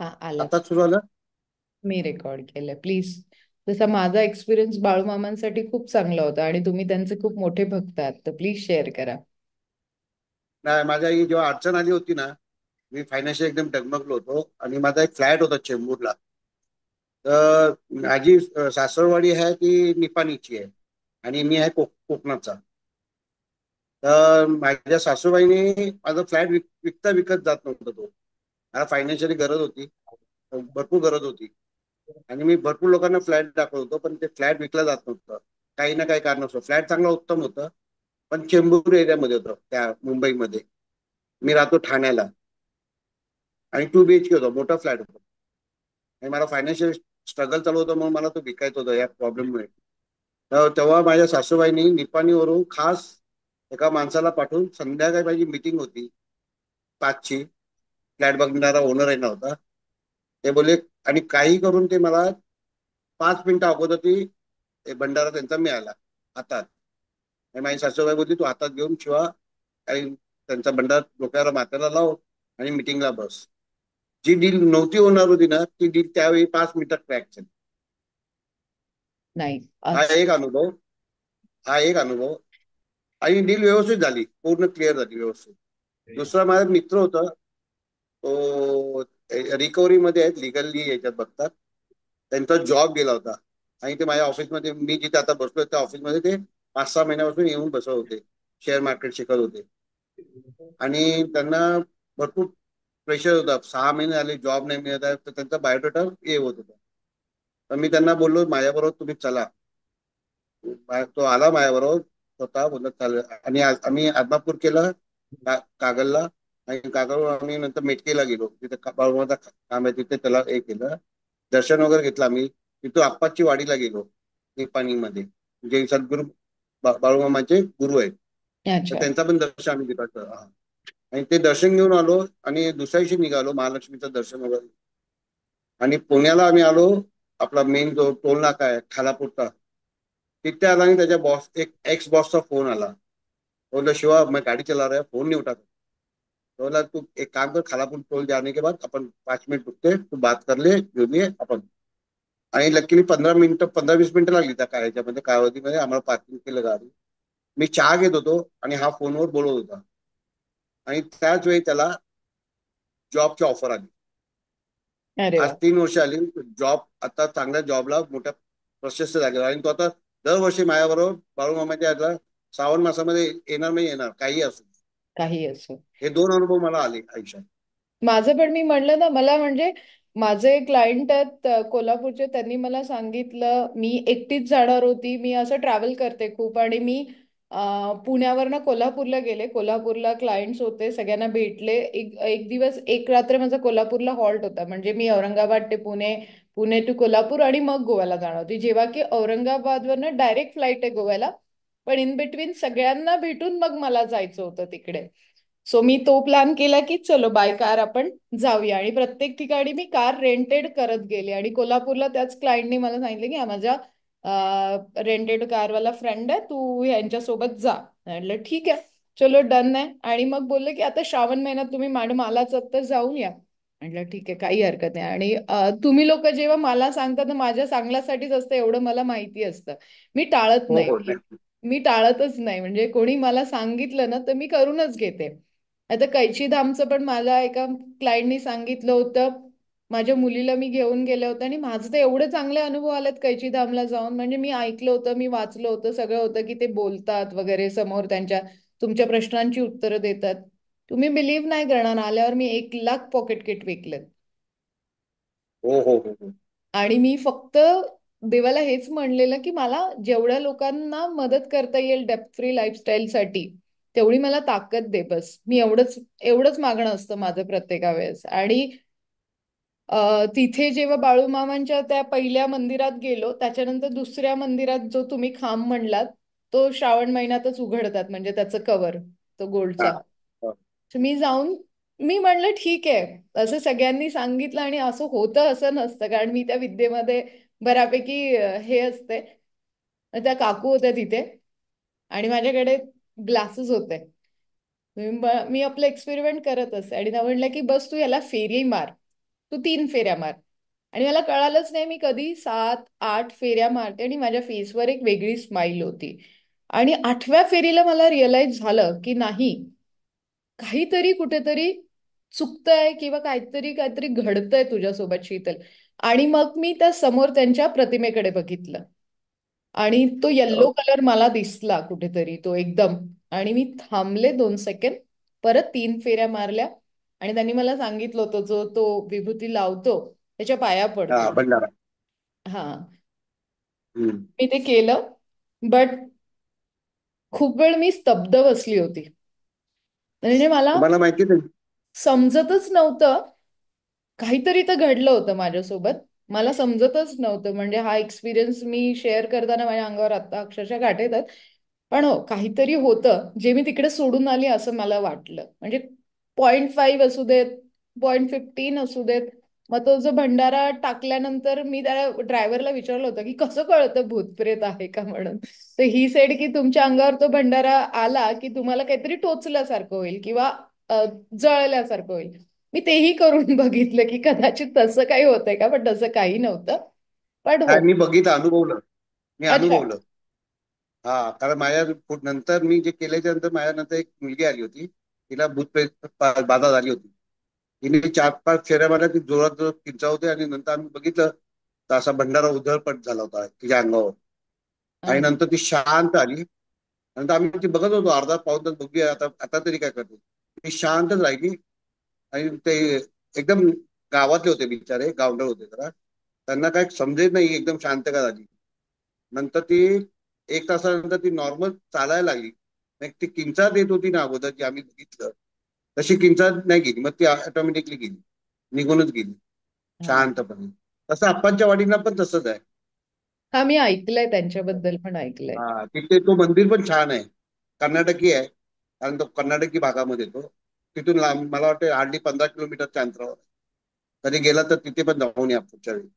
हा आला. आता सुरू आलं. मी रेकॉर्ड केलंय प्लीज. जसा माझा एक्सपिरियन्स बाळूमामांसाठी खूप चांगला होता आणि तुम्ही त्यांचे खूप मोठे भक्त आहात, तर प्लीज शेअर करा. नाही, माझ्या ही जेव्हा अडचण आली होती ना, मी फायनान्शियल एकदम डगमगलो होतो आणि माझा एक फ्लॅट होता चेंबूरला. तर माझी सासरवाडी आहे ती निपाणीची आहे आणि मी आहे कोकणाचा. तर माझ्या सासूबाईने माझा फ्लॅट विकता विकत जात नव्हता तो. मला फायनान्शियली गरज होती, भरपूर गरज होती. आणि मी भरपूर लोकांना फ्लॅट दाखवत होतो, पण ते फ्लॅट विकला जात नव्हतं. काही ना काही कारण असतं. फ्लॅट चांगला उत्तम होतं, पण चेंबूर एरियामध्ये होतं त्या मुंबईमध्ये. मी राहतो ठाण्याला आणि 2 BHK होता, मोठा फ्लॅट होता. आणि मला फायनान्शियल स्ट्रगल चालू होतं, म्हणून मला तो विकायचा होता या प्रॉब्लेममुळे. तर तेव्हा माझ्या सासूबाईंनी निपाणीवरून खास एका माणसाला पाठवून, संध्याकाळी माझी मीटिंग होती 5ची. फ्लॅट बघणारा ओनर आहे ना होता. ते बोलले आणि काही करून ते मला 5 मिनिटं अगोदर ती भंडारा त्यांचा मिळाला हातात. आणि माझी सासूबाई बोलली, तू हातात घेऊन शिवा काही त्यांचा भंडार डोक्यावर माथ्याला लाव आणि मिटिंगला बस. जी डील नव्हती होणार होती ना, ती डील त्यावेळी 5 मिनिटात क्रॅक झाली. नाही हा आज. एक अनुभव. हा एक अनुभव. आणि डील व्यवस्थित झाली, पूर्ण क्लिअर झाली व्यवस्थित. दुसरा माझा मित्र होता, तो रिकव्हरी मध्ये आहेत, लिगली याच्यात बघतात. त्यांचा जॉब गेला होता आणि ते माझ्या ऑफिसमध्ये, मी जिथे आता बसलोय त्या ऑफिसमध्ये ते 5-6 महिन्यापासून येऊन बसत होते. शेअर मार्केट शिकत होते आणि त्यांना भरपूर प्रेशर होता. 6 महिने झाले जॉब नाही मिळत आहे, तर त्यांचा बायोडेटा हे होत होता. तर मी त्यांना बोललो, माझ्याबरोबर तुम्ही चला. तो आला माझ्याबरोबर स्वतः, बोलत चालेल. आणि आम्ही आदमापूर केलं, कागलला. आणि कागलवर आम्ही नंतर मेटकीला गेलो, तिथे बाळूमामाचं काम आहे, तिथे त्याला हे केलं. दर्शन वगैरे घेतलं आम्ही. तिथून आप्पाची वाडीला गेलो निपाणीमध्ये, जे सद्गुरू बाळूमामाचे गुरु आहेत. तर अच्छा. त्यांचा पण दर्शन आम्ही घेतलं. आणि ते दर्शन घेऊन आलो आणि दुसऱ्या दिवशी निघालो महालक्ष्मीचं दर्शन वगैरे. आणि पुण्याला आम्ही आलो. आपला मेन जो टोल नाका आहे खालापूरचा, तिथे आला आणि त्याच्या बॉस, एक एक्स बॉसचा फोन आला. बोललो, शिवा मैं गाड़ी चला रहा है, फोन नहीं उठाता. तो बोला, तू एक काम कर, खालापुर टोल जाने के बाद अपन 5 मिनट रुकते, तू बात कर ले जो भी है अपन. आणि लकीली 15 मिनिटं, 15-20 मिनिटं लागली त्या काय ह्याच्यामध्ये कालावधीमध्ये आम्हाला पार्किंग केलं गाडी. मी चहा घेत होतो आणि हा फोनवर बोलत होता. आणि त्याच वेळी त्याला जॉबची ऑफर आली. अरे आज वा. 3 वर्ष आली. जॉब आता चांगल्या जॉबला मोठ्या प्रशस्त जागेवर, आणि तो आता दरवर्षी माझ्याबरोबर बाळूमामाच्या याला श्रावण मासामध्ये येणार नाही येणार काही असो. काही असो. हे 2 अनुभव मला आले आयुष्यात. माझं पण मी म्हणलं ना, मला म्हणजे माझे क्लायंट आहेत कोल्हापूरचे, त्यांनी मला सांगितलं, मी एकटीच जाणार होती, मी असं ट्रॅव्हल करते खूप, आणि मी पुण्यावरनं कोल्हापूरला गेले. कोल्हापूरला क्लायंट्स होते, सगळ्यांना भेटले. एक एक दिवस एक रात्र माझा कोल्हापूरला हॉल्ट होता. म्हणजे मी औरंगाबाद ते पुणे, पुणे टू कोल्हापूर आणि मग गोव्याला जाणार होती. जेव्हा की औरंगाबादवरनं डायरेक्ट फ्लाईट आहे गोव्याला, पण इन बिटवीन सगळ्यांना भेटून मग मला जायचं होतं तिकडे. सो मी तो प्लॅन केला की चलो बाय कार आपण जाऊया, आणि प्रत्येक ठिकाणी मी कार रेंटेड करत गेले. आणि कोल्हापूरला त्याच क्लायंटने मला सांगितलं की हा माझा रेंटेड कारवाला फ्रेंड आहे, तू ह्यांच्यासोबत जा. म्हटलं ठीक आहे, चलो डन आहे. आणि मग बोलले की आता श्रावण महिन्यात तुम्ही मॅडम आलाच तर जाऊन या. म्हटलं ठीक आहे, काही हरकत नाही. आणि तुम्ही लोक जेव्हा मला सांगता तर माझ्या चांगल्यासाठीच असतं, एवढं मला माहिती असतं. मी टाळत हो नाही. हो, मी नक्की. मी टाळतच नाही. म्हणजे कोणी मला सांगितलं ना तर मी करूनच घेते. आता कैची धामचं पण मला एका क्लायंटनी सांगितलं होतं. माझ्या मुलीला मी घेऊन गेले होते आणि माझं तर एवढे चांगले अनुभव आलेत कैची धामला जाऊन. म्हणजे मी ऐकलं होतं, मी वाचलं होतं, सगळं होतं की ते बोलतात वगैरे समोर, त्यांच्या तुमच्या प्रश्नांची उत्तरं देतात. तुम्ही बिलीव्ह नाही करणार, आल्यावर मी 1 लाख पॉकेट किट विकलेत. हो हो हो हो. आणि मी फक्त देवाला हेच म्हणलेलं की मला जेवढ्या लोकांना मदत करता येईल डेप्थ फ्री लाईफस्टाईलसाठी, तेवढी मला ताकद दे. बस मी एवढंच एवढंच मागणं असतं माझं प्रत्येका वेळेस. आणि तिथे जेव्हा बाळूमामांच्या त्या पहिल्या मंदिरात गेलो, त्याच्यानंतर दुसऱ्या मंदिरात जो तुम्ही खांब म्हणलात, तो श्रावण महिन्यातच उघडतात, म्हणजे त्याचं कवर, तो हा गोल्डचा. हा. तर मी जाऊन, मी म्हणलं ठीक आहे, असं सगळ्यांनी सांगितलं आणि असं होतं असं नसतं, कारण मी त्या विद्येमध्ये बऱ्यापैकी हे असते. त्या काकू होत्या तिथे आणि माझ्याकडे ग्लासेस होते. मी आपलं एक्सपेरिमेंट करत असते आणि त्या म्हणल्या की बस तू याला फेरी मार. तू 3 फेऱ्या मार. आणि मला कळालंच नाही मी कधी 7-8 फेऱ्या मारते आणि माझ्या फेसवर एक वेगळी स्माईल होती. आणि 8व्या फेरीला मला रिअलाइज झालं की नाही, काहीतरी कुठेतरी चुकतंय किंवा काहीतरी काहीतरी घडतंय तुझ्यासोबत शीतल. आणि मग मी त्या समोर त्यांच्या प्रतिमेकडे बघितलं आणि तो येल्लो कलर मला दिसला कुठेतरी तो एकदम. आणि मी थांबले 2 सेकंड, परत 3 फेऱ्या मारल्या आणि त्यांनी मला सांगितलं होतं जो तो विभूती लावतो त्याच्या पाया पडतो. हा, भंडारा. हा, हम्म. मी ते केलं. बट खूप वेळ मी स्तब्ध बसली होती. म्हणजे मला तुम्हाला माहिती नाही. समजतच नव्हतं, काहीतरी तर घडलं होतं माझ्यासोबत. मला समजतच नव्हतं. म्हणजे हा एक्सपिरियन्स मी शेअर करताना माझ्या अंगावर आता अक्षरशः काटे येतात. पण हो, काहीतरी होतं जे मी तिकडे सोडून आली असं मला वाटलं. म्हणजे 0.5 असू देत, 0.15 असू देत. मग तो जो भंडारा टाकल्यानंतर मी त्या ड्रायव्हरला विचारलं होतं की कसं कळतं भूतप्रेत आहे का म्हणून. तर ही सेड की तुमच्या अंगावर तो भंडारा आला की तुम्हाला काहीतरी टोचल्यासारखं होईल किंवा जळल्यासारखं होईल. मी तेही करून बघितलं की कदाचित तसं काही होतंय का, पण तसं काही नव्हतं. पण काय, हो. मी बघितलं, अनुभवलं. मी अच्छा. अनुभवलं. हा, कारण माझ्या नंतर मी जे केल्याच्या नंतर माझ्या नंतर एक मुलगी आली होती. तिला भूतप्रेत बाधा झाली होती. तिने 4-5 फेऱ्या मारल्या, ती जोरात जोरात किंचावते आणि नंतर आम्ही बघितलं तर असा भंडारा उधळपट झाला होता तिच्या अंगावर. आणि अच्छा. नंतर ती शांत आली. नंतर आम्ही ती बघत होतो अर्धा पाऊण तास, बघूया आता आता तरी काय करते. ती शांतच राहिली. आणि ते एकदम गावातले होते बिचारे, गावंढळ होते जरा. त्यांना काय समजेल नाही एकदम शांत का झाली. नंतर ती 1 तासानंतर ती नॉर्मल चालायला लागली. मग ती किंचाळत येत होती ना अगोदर जी आम्ही बघितलं, तशी किंचाळत नाही गेली. मग ती ऑटोमॅटिकली गेली, निघूनच गेली हा. शांतपणे. तसं आप्पांच्या वाडीला पण तसंच आहे. हा, मी ऐकलंय त्यांच्याबद्दल पण ऐकलंय. हा, तिथे तो मंदिर पण छान आहे. कर्नाटकी आहे, कारण तो कर्नाटकी भागामध्ये येतो. तिथून लांब मला वाटतं हार्डली 15 किलोमीटरच्या अंतरावर. कधी गेला तर तिथे पण जाऊन या पुढच्या वेळी.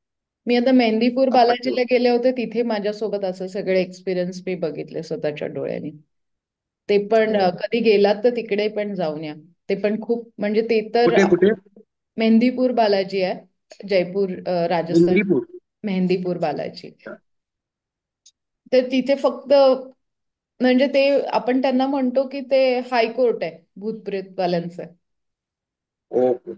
मी आता मेहंदीपूर आप्पाची बालाजीला गेले होते, तिथे माझ्यासोबत असं सगळे एक्सपिरियन्स मी बघितले स्वतःच्या डोळ्यांनी. ते पण हो. कधी गेलात तर तिकडे पण जाऊन या. ते पण खूप म्हणजे ते तर कुठे कुठे? मेहंदीपूर बालाजी आहे, जयपूर, राजस्थान. मेहंदीपूर. मेहंदीपूर बालाजी. तर तिथे फक्त म्हणजे ते आपण त्यांना म्हणतो की ते हायकोर्ट आहे भूतप्रेतवाल्यांचं. ओके.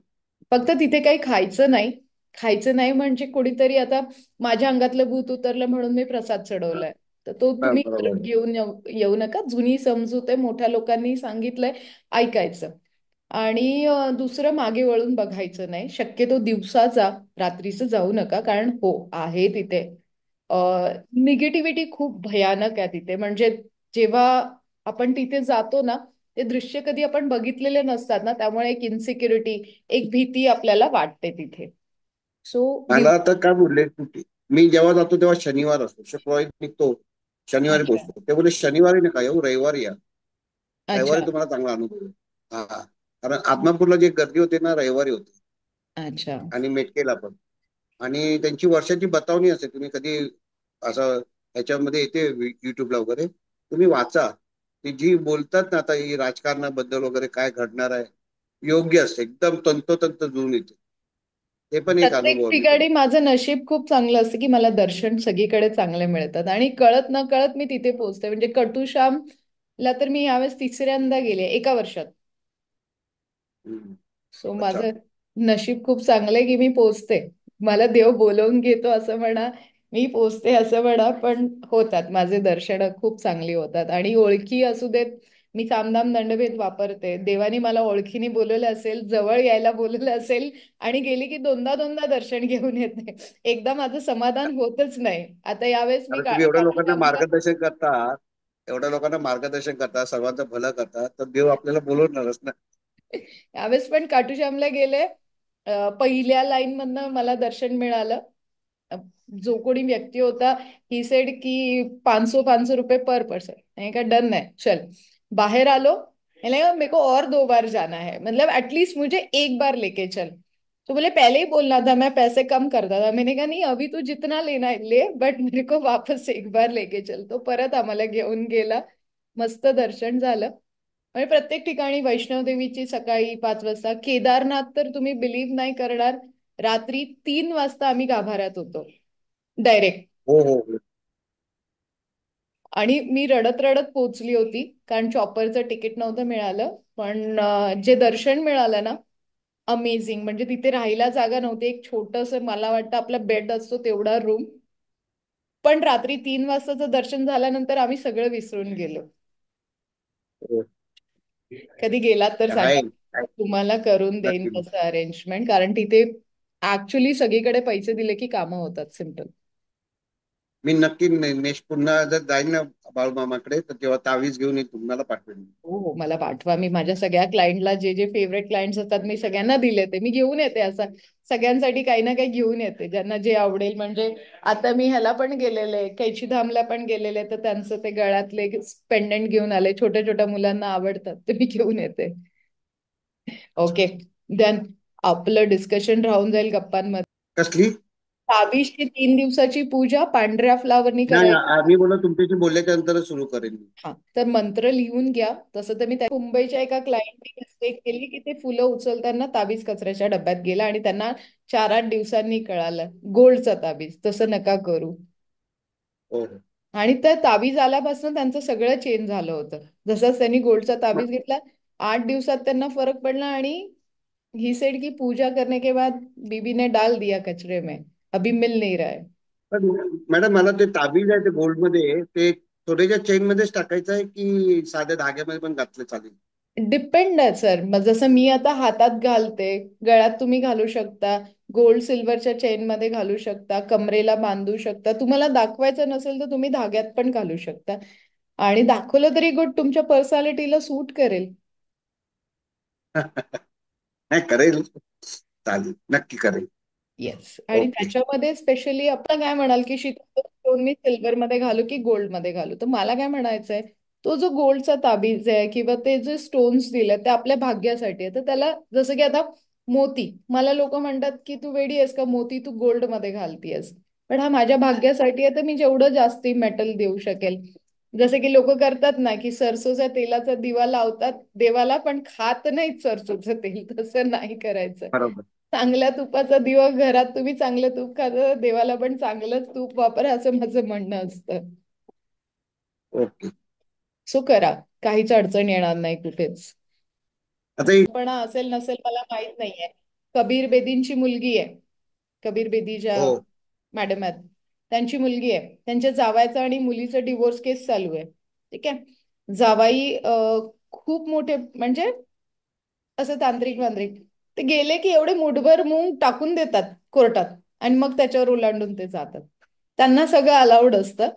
फक्त तिथे काही खायचं नाही. खायचं नाही म्हणजे कोणीतरी आता माझ्या अंगातलं भूत उतरलं म्हणून मी प्रसाद चढवलाय तर तो हा, तुम्ही बरोबर. घेऊन येऊ नका. जुनी समजूत आहे, मोठ्या लोकांनी सांगितलंय, ऐकायचं. आणि दुसरं मागे वळून बघायचं नाही. शक्यतो दिवसाचा, रात्रीचं जाऊ नका. कारण हो, आहे तिथे निगेटिव्हिटी खूप भयानक आहे तिथे. म्हणजे जेव्हा आपण तिथे जातो ना, ते दृश्य कधी आपण बघितलेले नसतात ना, त्यामुळे एक इन्सिक्युरिटी, एक भीती आपल्याला वाटते तिथे. सो मला आता काय बोलले कुठे, मी जेव्हा जातो तेव्हा शनिवार असतो, शुक्रवारी निघतो, शनिवारी अच्छा. पोहोचतो. ते बोलले शनिवारी नका येऊ, रविवारी या. रविवारी अच्छा. तुम्हाला चांगला अनुभव येईल. हा, कारण आदमापूरला जे गर्दी होते ना, रविवारी होते. अच्छा. आणि मेटकेला पण. आणि त्यांची वर्षाची बतावणी असते. तुम्ही कधी असं ह्याच्यामध्ये येते युट्यूबला वगैरे, तुम्ही वाचा. ती जी बोलतात ना आता ही राजकारणाबद्दल वगैरे काय घडणार आहे, योग्य असते, एकदम तंतोतंत जुळून येते. ते पण एक प्रत्येक अनुभव आहे मी ठिकाणी बघितला. माझं नशीब खूप चांगलं असतं की मला दर्शन सगळीकडे चांगले मिळतात आणि कळत न कळत मी तिथे पोहोचते. म्हणजे कटुश्यामला तर मी यावेळेस 3ऱ्यांदा गेले एका वर्षात. हम्म. सो अच्छा. माझं नशीब खूप चांगलं आहे की मी पोचते. मला देव बोलवून घेतो असं म्हणा, मी पोचते असं म्हणा, पण होतात माझे दर्शन खूप चांगली होतात. आणि ओळखी असू देत, मी सामदाम दंडभेद वापरते. देवाने मला ओळखीने बोलवलं असेल, जवळ यायला बोलवलं असेल आणि गेली की दोनदा दोनदा दर्शन घेऊन येते. एकदा माझं समाधान होतच नाही. आता यावेळेस मी कारण तुम्ही एवढ्या लोकांना काठीश्यामला मार्गदर्शन करता, एवढ्या लोकांना मार्गदर्शन करता, सर्वांचं भलं करता, तर देव आपल्याला बोलवणारच ना. यावेळेस पण काठूश्यामला गेले. पहिल्या लाईन मधनं मला दर्शन मिळालं. अ, जो कोणी व्यक्ती होता, ही सेड की 500-500 रुपये पर पर्सन. मैंने कहा डन है चल. बाहर आलो, मैंने कहा मेरे को और 2 बार जाना है, मतलब एटलीस्ट मुझे एक बार लेके चल. तो बोले पहले ही बोलना था, मैं पैसे कम करता था. मैंने कहा नहीं, अभी तू जितना लेना है ले, बट मेरे को वापस एक बार लेके चल. तो परत आम्हाला घेऊन गेला. मस्त दर्शन झालं. म्हणजे प्रत्येक ठिकाणी वैष्णव देवीची सकाळी 5 वाजता, केदारनाथ तर तुम्ही बिलीव्ह नाही करणार, रात्री 3 वाजता आम्ही गाभाऱ्यात होतो डायरेक्ट. हो हो हो. आणि मी रडत रडत पोहोचली होती कारण चॉपरचं तिकीट नव्हतं मिळालं. पण जे दर्शन मिळालं ना, अमेझिंग. म्हणजे तिथे राहायला जागा नव्हती, एक छोटस मला वाटतं आपला बेड असतो तेवढा रूम. पण रात्री 3 वाजताचं दर्शन झाल्यानंतर आम्ही सगळं विसरून गेलो. हो. कधी गेलात तर सांगा, काय काय- तुम्हाला करून देईन नक्की तसं अरेंजमेंट. कारण तिथे ऍक्च्युली सगळीकडे पैसे दिले की कामं होतात, सिम्पल. मी नक्की नेक्स्ट पुन्हा जर जाईन ना बाळूमामाकडे, तर तेव्हा तावीज घेऊन येईल, तुम्हाला पाठवेन. हो हो, मला पाठवा. मी माझ्या सगळ्या क्लायंटला जे जे फेवरेट क्लायंट्स असतात मी सगळ्यांना दिले, ते मी घेऊन येते. असं सगळ्यांसाठी काही ना काही घेऊन येते ज्यांना जे आवडेल. म्हणजे आता मी ह्याला पण गेलेले, कैचीधामला पण गेलेले, तर त्यांचं ते गळ्यातले पेंडंट घेऊन आले. छोट्या छोट्या मुलांना आवडतात ते मी घेऊन येते. ओके, देन आपलं डिस्कशन राहून जाईल गप्पांमध्ये. कसली? ताबीजची 3 दिवसाची पूजा पांढऱ्या फ्लावरनी नाही, करायची. आम्ही बोला तुमच्याशी बोलल्याच्या नंतरच सुरू करेन मी. हा, तर मंत्र लिहून घ्या. तसं तर मी त्या मुंबईच्या एका क्लायंटने मिस्टेक केली की ते फुलं उचलताना ताबीज कचऱ्याच्या डब्यात गेला आणि त्यांना 4-8 दिवसांनी कळालं गोल्डचा ताबीज. तसं नका करू. हो हो. आणि त्या ताबीज आल्यापासून त्यांचं सगळं चेंज झालं होतं. जसंच त्यांनी गोल्डचा ताबीज घेतला, 8 दिवसात त्यांना फरक पडला. आणि ही सेड की पूजा करने के बाद बीबी ने डाल दिया कचरे में, अभी मिल नहीं रहा है. पण मॅडम, मला ते ताबीज आहे ते गोल्ड मध्ये, ते थोड्याच्या चेन मध्येच टाकायचं आहे की साध्या धाग्यामध्ये पण घातलं चालेल? डिपेंड आहे सर. मग जसं मी आता हातात घालते, गळ्यात तुम्ही घालू शकता, गोल्ड सिल्वरच्या चेन मध्ये घालू शकता, कमरेला बांधू शकता. तुम्हाला दाखवायचं नसेल तर तुम्ही धाग्यात पण घालू शकता. आणि दाखवलं तरी गुड, तुमच्या पर्सनॅलिटीला सूट करेल. नाही, करेल. चालेल, नक्की करेल. येस. आणि ओके. त्याच्यामध्ये स्पेशली आपण काय म्हणाल की शीतल स्टोन मी सिल्वर मध्ये घालू की गोल्ड मध्ये घालू, तर मला काय म्हणायचंय, तो जो गोल्डचा ताबीज आहे किंवा ते जे स्टोन्स दिले ते आपल्या भाग्यासाठी आहे. तर त्याला जसं की आता मोती, मला लोक म्हणतात की तू वेडी आहेस का, मोती तू गोल्ड मध्ये घालतीयस. पण हा माझ्या भाग्यासाठी आहे, तर मी जेवढं जास्ती मेटल देऊ शकेल. जसे की लोक करतात ना की सरसोच्या तेलाचा दिवा लावतात देवाला पण खात नाहीत सरसोचं तेल. तसं नाही करायचं. बरोबर. चांगल्या तुपाचा दिवा, घरात तुम्ही चांगलं तूप खाता, देवाला पण चांगलंच तूप वापरा, असं माझं म्हणणं असतं. ओके. सो करा, काहीच अडचण येणार नाही कुठेच. आता पण असेल नसेल मला माहित नाहीये. कबीर बेदींची मुलगी आहे, कबीर बेदी ज्या हो. मॅडम आहेत, त्यांची मुलगी आहे. त्यांच्या जावयाचा आणि मुलीचं डिवोर्स केस चालू आहे. ठीक आहे. जावाई खूप मोठे, म्हणजे असं तांत्रिक वांत्रिक. ते गेले की एवढे मुठभर मूग टाकून देतात कोर्टात आणि मग त्याच्यावर ओलांडून ते जातात. त्यांना सगळं अलाउड असतं.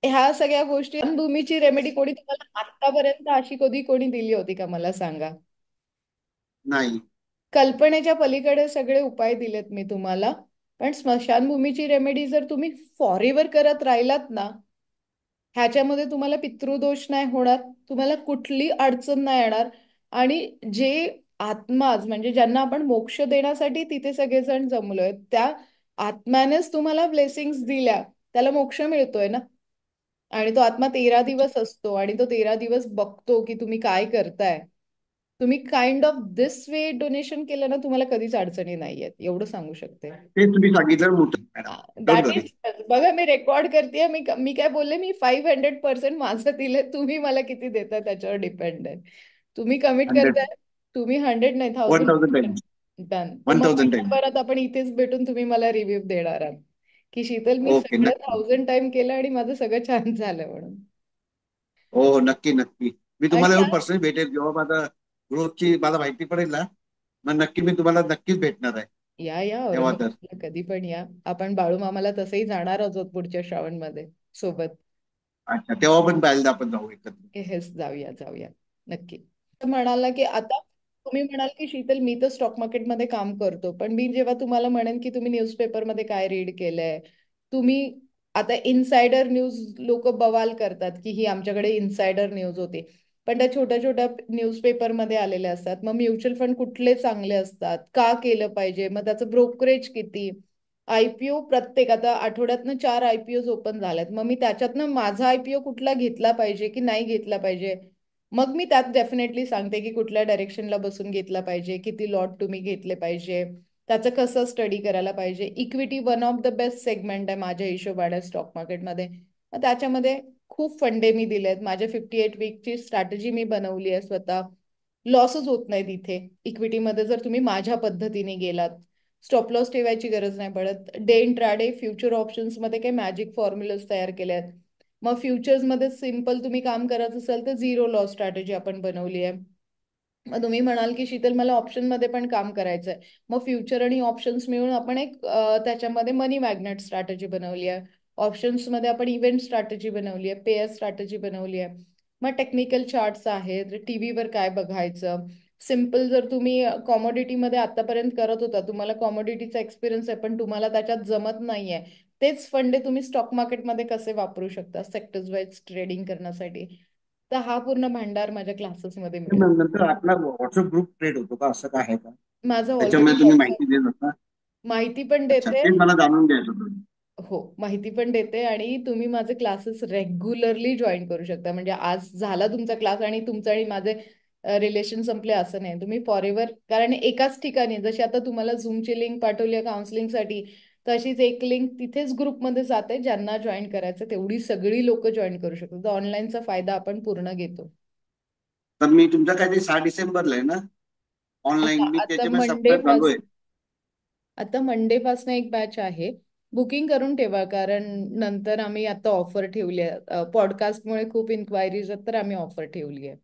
ह्या सगळ्या गोष्टी, भूमीची रेमेडी कोणी तुम्हाला आतापर्यंत अशी कधी कोणी दिली होती का, मला सांगा. नाही. कल्पनेच्या पलीकडे सगळे उपाय दिलेत मी तुम्हाला. पण स्मशानभूमीची रेमेडी जर तुम्ही फॉरेवर करत राहिलात ना, ह्याच्यामध्ये तुम्हाला पितृदोष नाही होणार, तुम्हाला कुठली अडचण नाही येणार. आणि जे आत्माज म्हणजे ज्यांना आपण मोक्ष देण्यासाठी तिथे सगळेजण जमलोय, त्या आत्म्यानेच तुम्हाला ब्लेसिंग्स दिल्या, त्याला मोक्ष मिळतोय ना. आणि तो आत्मा 13 दिवस असतो आणि तो 13 दिवस बघतो की तुम्ही काय करताय. तुम्ही kind of this way donation केलं ना, तुम्हाला कधीच अडचणी नाही आहेत, एवढं सांगू शकते. ते तुम्ही सांगितलं मोठं madam. Don't that worry. Is, बघा मी रेकॉर्ड करते. मी काय बोलले, मी 500% माझं दिले, तुम्ही मला किती देता त्याच्यावर डिपेंड आहे. तुम्ही कमिट 100. करताय, तुम्ही 100 नाही, 1000. 1000 टाइम्स. डन. तर मग 1000 टाइम्स. महिन्याभरात आपण इथेच भेटून तुम्ही मला रिव्ह्यू देणार आहात की शीतल मी ओके, सगळं नक्की. 1000 टाइम केलं आणि माझं सगळं छान झालं म्हणून. हो हो, नक्की नक्की. मी आणि तुम्हाला या येऊन पर्सनली भेटेल जेव्हा माझा ग्रोथची मला माहिती पडेल ना. मग नक्की मी तुम्हाला नक्कीच भेटणार आहे. या तेव्हा तर. औरंगाबादला कधी पण या. आपण बाळूमामाला तसंही जाणार आहोत पुढच्या श्रावणमध्ये सोबत. अच्छा, तेव्हा पण पाहिजे आपण जाऊ एकत्र. हेच, जाऊया जाऊया, नक्की. तर म्हणाला की आता तुम्ही म्हणाल की शीतल मी तर स्टॉक मार्केटमध्ये काम करतो, पण मी जेव्हा तुम्हाला म्हणेन की तुम्ही न्यूजपेपरमध्ये काय रीड केलंय, तुम्ही आता इनसायडर न्यूज लोक बवाल करतात की ही आमच्याकडे इनसायडर न्यूज होती. पण त्या छोट्या छोट्या न्यूजपेपरमध्ये आलेल्या असतात. मग म्युच्युअल फंड कुठले चांगले असतात, का केलं पाहिजे, मग त्याचं ब्रोकरेज किती, आयपीओ प्रत्येक आता आठवड्यातनं 4 आयपीओ ओपन झाल्यात, मग मी त्याच्यातनं माझा आयपीओ कुठला घेतला पाहिजे की नाही घेतला पाहिजे. मग मी त्यात डेफिनेटली सांगते की कुठल्या डायरेक्शनला बसून घेतला पाहिजे, किती लॉट तुम्ही घेतले पाहिजे, त्याचं कसं स्टडी करायला पाहिजे. Equity one of the best segment आहे माझ्या हिशोबाने स्टॉक मार्केटमध्ये. मग त्याच्यामध्ये खूप फंडे मी दिलेत. माझ्या 58 वीकची स्ट्रॅटेजी मी बनवली आहे स्वतः. लॉसच होत नाही तिथे इक्विटीमध्ये जर तुम्ही माझ्या पद्धतीने गेलात. स्टॉप लॉस ठेवायची गरज नाही पडत. डे इंट्राडे फ्युचर ऑप्शन्समध्ये काही मॅजिक फॉर्म्युलाज तयार केले आहेत. मग फ्युचर्समध्ये सिम्पल तुम्ही काम करायचं असेल तर झिरो लॉस स्ट्रॅटेजी आपण बनवली आहे. मग तुम्ही म्हणाल की शीतल मला ऑप्शनमध्ये पण काम करायचं आहे. मग फ्युचर आणि ऑप्शन्स मिळून आपण एक त्याच्यामध्ये मनी मॅग्नेट स्ट्रॅटेजी बनवली आहे. ऑप्शन्समध्ये आपण इव्हेंट स्ट्रॅटेजी बनवली आहे, पेअर स्ट्रॅटेजी बनवली आहे. मग टेक्निकल चार्ट्स आहेत, टीव्हीवर काय बघायचं. सिम्पल जर तुम्ही कॉमोडिटीमध्ये आतापर्यंत करत होता, तुम्हाला कॉमोडिटीचा एक्सपिरियन्स आहे पण तुम्हाला त्याच्यात जमत नाहीये, तेच फंडे तुम्ही स्टॉक मार्केटमध्ये कसे वापरू शकता सेक्टर्स वाईज ट्रेडिंग करण्यासाठी. तर हा पूर्ण भांडार माझ्या क्लासेसमध्ये मिळेल. नंतर आपला व्हॉट्सअप ग्रुप क्रिएट होतो का, असं काय आहे का? माझं ऑलरेडी त्याच्यामध्ये तुम्ही व्हॉट्सअप माहिती देत असता? माहिती पण अच्छा, देते. तेच मला जाणून घ्यायचं होतं. हो, माहिती पण देते आणि तुम्ही माझे क्लासेस रेग्युलरली जॉईन करू शकता. म्हणजे आज झाला तुमचा क्लास आणि तुमचं आणि माझे रिलेशन संपले असं नाही. तुम्ही फॉरेवर, कारण एकाच ठिकाणी जशी आता तुम्हाला झूमची लिंक पाठवली आहे काउन्सिलिंगसाठी, तशीच एक लिंक तिथेच ग्रुपमध्ये जाते. ज्यांना जॉईन करायचं तेवढी सगळी लोक जॉईन करू शकतात. तर ऑनलाईनचा फायदा आपण पूर्ण घेतो. तर मी तुमचा काय ते 6 डिसेंबरला आहे ना आता ऑनलाईन, मी आता त्याच्यामध्ये मंडे सबस्क्राईब झालोय. आता मंडे पासून एक बॅच आहे. बुकिंग करून ठेवा, कारण नंतर आम्ही आता ऑफर ठेवली आहे. पॉडकास्टमुळे खूप इन्क्वायरीज आहेत तर आम्ही ऑफर ठेवली आहे.